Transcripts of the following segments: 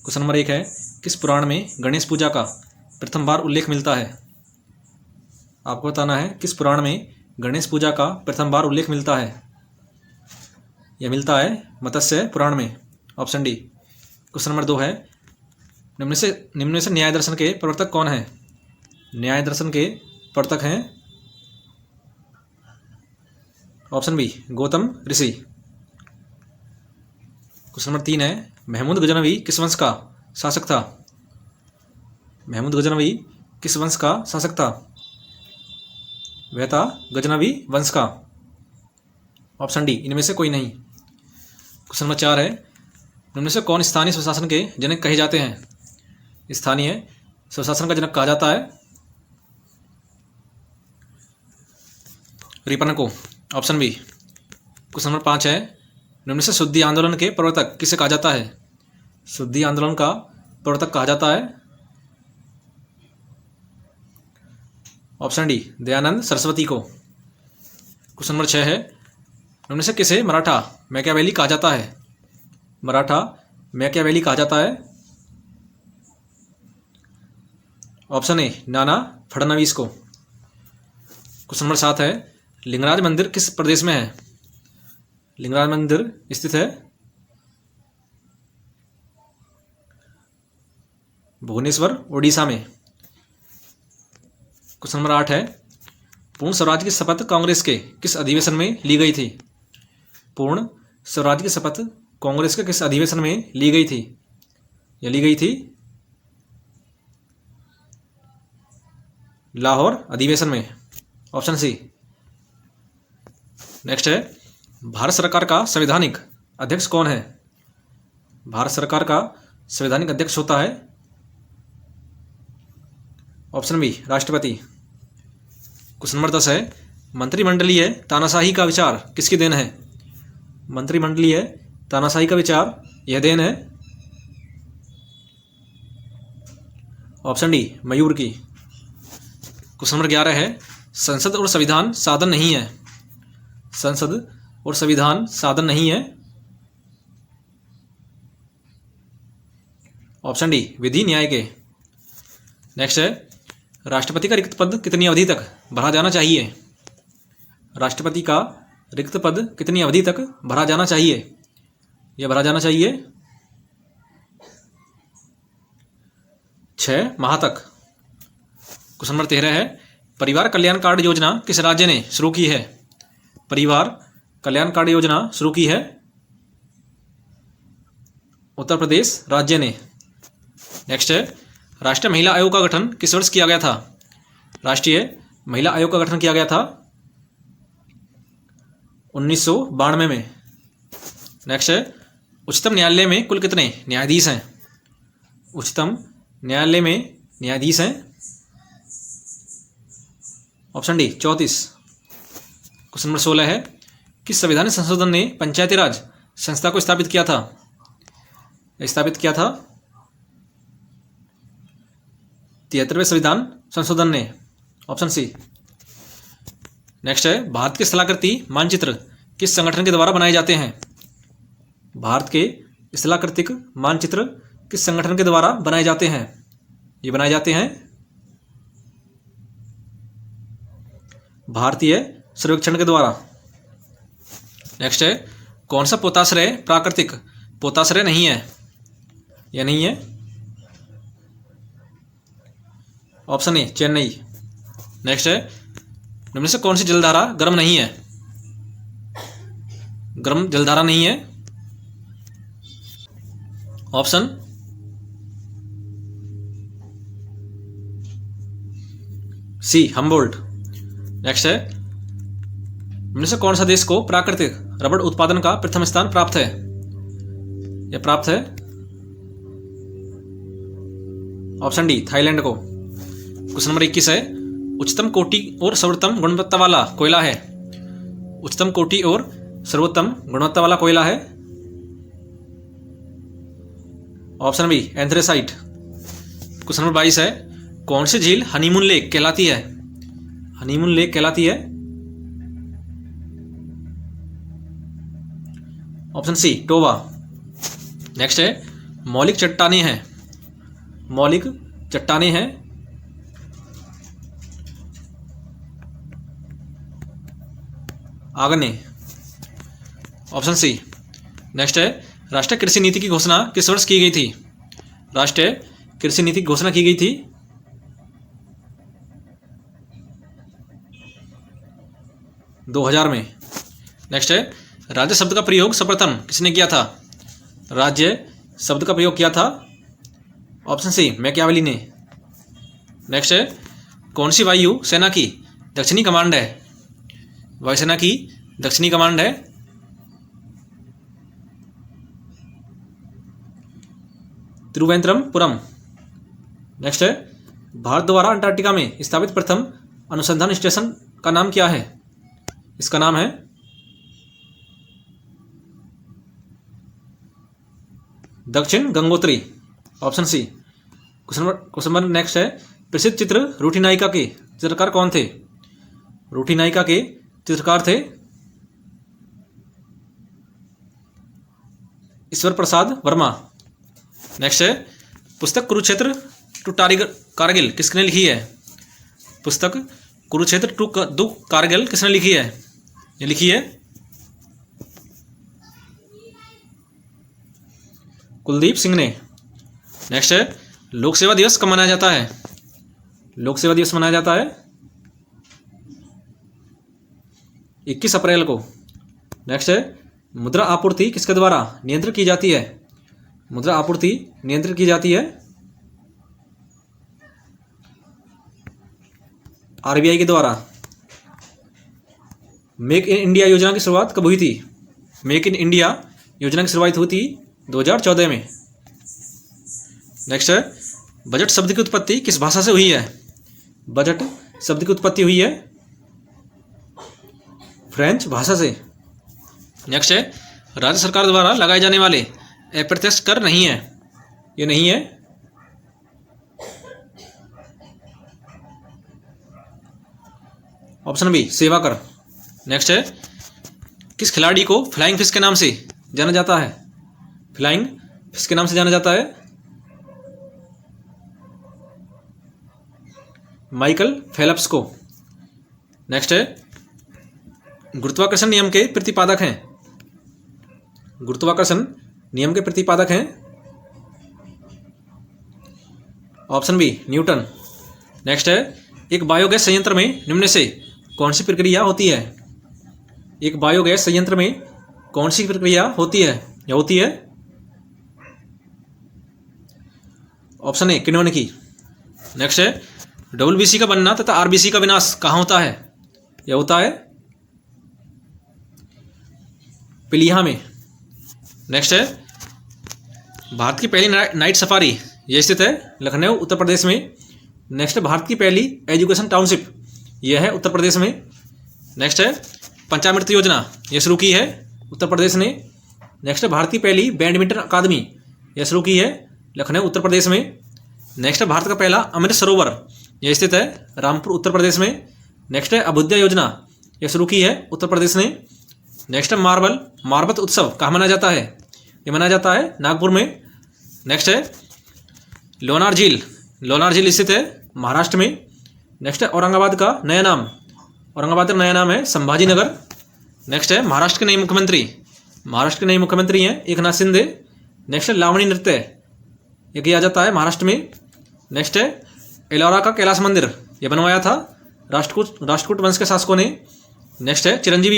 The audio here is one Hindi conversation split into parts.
क्वेश्चन नंबर 1 है, किस पुराण में गणेश पूजा का प्रथम बार उल्लेख मिलता है? आपको बताना है किस पुराण में गणेश पूजा का प्रथम बार उल्लेख मिलता है। यह मिलता है मत्स्य पुराण में, ऑप्शन डी। क्वेश्चन नंबर 2 है, निम्न में से न्याय दर्शन के प्रवर्तक कौन है? न्याय दर्शन के प्रवर्तक हैं ऑप्शन बी, गौतम ऋषि। क्वेश्चन नंबर 3 है, महमूद गजनवी किस वंश का शासक था? महमूद गजनवी किस वंश का शासक था? वह था गजनवी वंश का, ऑप्शन डी, इनमें से कोई नहीं। क्वेश्चन नंबर 4 है, इनमें से कौन स्थानीय स्वशासन के जनक कहे जाते हैं? स्थानीय स्वशासन का जनक कहा जाता है रिपन को, ऑप्शन बी। क्वेश्चन नंबर 5 है, निम्न से शुद्धि आंदोलन के प्रवर्तक किसे कहा जाता है? शुद्धि आंदोलन का प्रवर्तक कहा जाता है ऑप्शन डी, दयानंद सरस्वती को। क्वेश्चन नंबर 6 है, निम्न से किसे मराठा मैकियावेली कहा जाता है? मराठा मैकियावेली कहा जाता है ऑप्शन ए, नाना फडणवीस को। क्वेश्चन नंबर 7 है, लिंगराज मंदिर किस प्रदेश में है? लिंगराज मंदिर स्थित है भुवनेश्वर, ओडिशा में। क्वेश्चन नंबर 8 है, पूर्ण स्वराज की शपथ कांग्रेस के किस अधिवेशन में ली गई थी? पूर्ण स्वराज की शपथ कांग्रेस के किस अधिवेशन में ली गई थी? यह ली गई थी लाहौर अधिवेशन में, ऑप्शन सी। नेक्स्ट है, भारत सरकार का संवैधानिक अध्यक्ष कौन है? भारत सरकार का संवैधानिक अध्यक्ष होता है ऑप्शन बी, राष्ट्रपति। क्वेश्चन नंबर 10 है, मंत्रिमंडलीय तानाशाही का विचार किसकी देन है? मंत्रिमंडलीय तानाशाही का विचार यह देन है ऑप्शन डी, मयूर की। क्वेश्चन नंबर 11 है, संसद और संविधान साधन नहीं है। संसद और संविधान साधन नहीं है ऑप्शन डी, विधि न्याय के। नेक्स्ट है, राष्ट्रपति का रिक्त पद कितनी अवधि तक भरा जाना चाहिए? राष्ट्रपति का रिक्त पद कितनी अवधि तक भरा जाना चाहिए? यह भरा जाना चाहिए 6 माह तक। क्वेश्चन नंबर 13 है, परिवार कल्याण कार्ड योजना किस राज्य ने शुरू की है? परिवार कल्याण कार्ड योजना शुरू की है उत्तर प्रदेश राज्य ने। नेक्स्ट है, राष्ट्रीय महिला आयोग का गठन किस वर्ष किया गया था? राष्ट्रीय महिला आयोग का गठन किया गया था 1992 में। नेक्स्ट है, उच्चतम न्यायालय में कुल कितने न्यायाधीश हैं? उच्चतम न्यायालय में न्यायाधीश हैं ऑप्शन डी, 34। क्वेश्चन नंबर 16 है, किस संवैधानिक संशोधन ने पंचायती राज संस्था को स्थापित किया था? स्थापित किया था 73वें संविधान संशोधन ने, ऑप्शन सी। नेक्स्ट है, भारत के स्थलाकृति मानचित्र किस संगठन के द्वारा बनाए जाते हैं? भारत के स्थलाकृतिक मानचित्र किस संगठन के द्वारा बनाए जाते हैं? ये बनाए जाते हैं भारतीय सर्वेक्षण के द्वारा। नेक्स्ट है, कौन सा पोताश्रय प्राकृतिक पोताश्रय नहीं है? यह नहीं है ऑप्शन ए, चेन्नई। नेक्स्ट है, निम्न से कौन सी जलधारा गर्म नहीं है? गर्म जलधारा नहीं है ऑप्शन सी, हम्बोल्ट। नेक्स्ट है, इनमें से कौन सा देश को प्राकृतिक रबड़ उत्पादन का प्रथम स्थान प्राप्त है? यह प्राप्त है ऑप्शन डी, थाईलैंड को। क्वेश्चन नंबर 21 है, उच्चतम कोटि और सर्वोत्तम गुणवत्ता वाला कोयला है? उच्चतम कोटि और सर्वोत्तम गुणवत्ता वाला कोयला है option B, anthracite. Question number 22 है, कौन सी झील हनीमून लेक कहलाती है? हनीमून लेक कहलाती है ऑप्शन सी, टोबा। नेक्स्ट है, मौलिक चट्टानें हैं, मौलिक चट्टानें हैं। आग्नेय, ऑप्शन सी। नेक्स्ट है, राष्ट्रीय कृषि नीति की घोषणा किस वर्ष की गई थी? राष्ट्रीय कृषि नीति की घोषणा की गई थी 2000 में। नेक्स्ट है, राज्य शब्द का प्रयोग सर्वप्रथम किसने किया था? राज्य शब्द का प्रयोग किया था ऑप्शन सी, मैकियावेली ने। नेक्स्ट है, कौन सी वायु सेना की दक्षिणी कमांड है? वायुसेना की दक्षिणी कमांड है तिरुवनंतपुरम। नेक्स्ट है, भारत द्वारा अंटार्कटिका में स्थापित प्रथम अनुसंधान स्टेशन का नाम क्या है? इसका नाम है Dakshin Gangotri, option C. Question number next है, प्रसिद्ध चित्र रूठी नायिका के चित्रकार कौन थे? रूठी नायिका के चित्रकार थे ईश्वर प्रसाद वर्मा। नेक्स्ट है, पुस्तक कुरुक्षेत्र टू कारगिल किसने लिखी है? पुस्तक कुरुक्षेत्र टू कारगिल किसने लिखी है? ये लिखी है कुलदीप सिंह ने। नेक्स्ट है, लोक सेवा दिवस कब मनाया जाता है? लोक सेवा दिवस मनाया जाता है 21 अप्रैल को। नेक्स्ट है, मुद्रा आपूर्ति किसके द्वारा नियंत्रित की जाती है? मुद्रा आपूर्ति नियंत्रित की जाती है आरबीआई के द्वारा। मेक इन इंडिया योजना की शुरुआत कब हुई थी? मेक इन इंडिया योजना की शुरुआत हुई थी 2014 में। नेक्स्ट है, बजट शब्द की उत्पत्ति किस भाषा से हुई है? बजट शब्द की उत्पत्ति हुई है फ्रेंच भाषा से। नेक्स्ट है, राज्य सरकार द्वारा लगाए जाने वाले अप्रत्यक्ष कर नहीं है, ये नहीं है ऑप्शन बी, सेवा कर। नेक्स्ट है, किस खिलाड़ी को फ्लाइंग फिश के नाम से जाना जाता है? फ्लाइंग फिश के नाम से जाना जाता है माइकल फेल्प्स को। नेक्स्ट है, गुरुत्वाकर्षण नियम के प्रतिपादक हैं। गुरुत्वाकर्षण नियम के प्रतिपादक हैं ऑप्शन बी, न्यूटन। नेक्स्ट है, एक बायोगैस संयंत्र में निम्न में से कौन सी प्रक्रिया होती है? एक बायोगैस संयंत्र में कौन सी प्रक्रिया होती है? यह होती है ऑप्शन ए, किण्वन की। नेक्स्ट है, डब्ल्यूबीसी का बनना तथा आरबीसी का विनाश कहाँ होता है? यह होता है पिलिया में। नेक्स्ट है, भारत की पहली नाइट सफारी यह स्थित है लखनऊ उत्तर प्रदेश में। नेक्स्ट है, भारत की पहली एजुकेशन टाउनशिप यह है उत्तर प्रदेश में। नेक्स्ट है, पंचामृत योजना यह शुरू की है उत्तर प्रदेश ने। नेक्स्ट है, भारत की पहली बैडमिंटन अकादमी यह शुरू की है लखनऊ उत्तर प्रदेश में। नेक्स्ट है, भारत का पहला अमृत सरोवर यह स्थित है रामपुर उत्तर प्रदेश में। नेक्स्ट है, अभ्युदय योजना यह शुरू की है उत्तर प्रदेश ने। नेक्स्ट है, मार्बत उत्सव कहाँ मनाया जाता है? ये मनाया जाता है नागपुर में। नेक्स्ट है, लोनार झील स्थित है महाराष्ट्र में। नेक्स्ट है, औरंगाबाद का नया नाम है संभाजी नगर। नेक्स्ट है, महाराष्ट्र के नए मुख्यमंत्री हैं एकनाथ शिंदे। नेक्स्ट है, लावणी नृत्य ये किया जाता है महाराष्ट्र में। नेक्स्ट है, एलोरा का कैलाश मंदिर यह बनवाया था राष्ट्रकूट वंश के शासकों ने। नेक्स्ट है, चिरंजीवी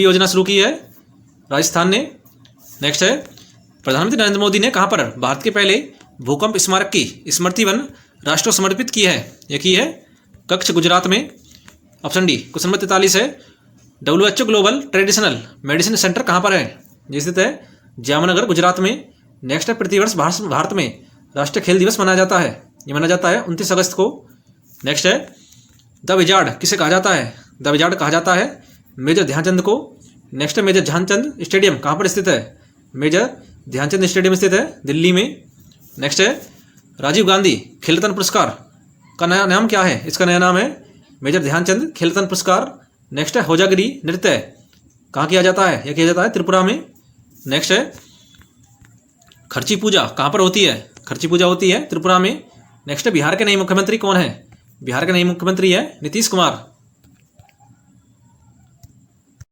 योजना शुरू की है राजस्थान ने। नेक्स्ट है, प्रधानमंत्री नरेंद्र मोदी ने कहाँ पर भारत के पहले भूकंप स्मारक की स्मृति वन राष्ट्र को समर्पित की है? यह की है कच्छ गुजरात में, ऑप्शन डी। क्वेश्चन नंबर 43 है, WHO global traditional medicine centre कहाँ पर है? ये स्थित है जामनगर गुजरात में। नेक्स्ट है, प्रतिवर्ष भारत में राष्ट्रीय खेल दिवस मनाया जाता है, ये मनाया जाता है 29 अगस्त को। नेक्स्ट है, द विजार्ड किसे कहा जाता है? द विजार्ड कहा जाता है मेजर ध्यानचंद को। नेक्स्ट है, मेजर ध्यानचंद स्टेडियम कहाँ पर स्थित है? मेजर ध्यानचंद स्टेडियम स्थित है दिल्ली में। नेक्स्ट है, राजीव गांधी खेल रत्न पुरस्कार का नया नाम क्या है? इसका नया नाम है मेजर ध्यानचंद खेल रत्न पुरस्कार। नेक्स्ट है, होजागिरी नृत्य कहाँ किया जाता है? यह किया जाता है त्रिपुरा में। नेक्स्ट है, खर्ची पूजा कहाँ पर होती है? खर्ची पूजा होती है त्रिपुरा में। नेक्स्ट बिहार के नए मुख्यमंत्री कौन है? बिहार के नए मुख्यमंत्री है नीतीश कुमार।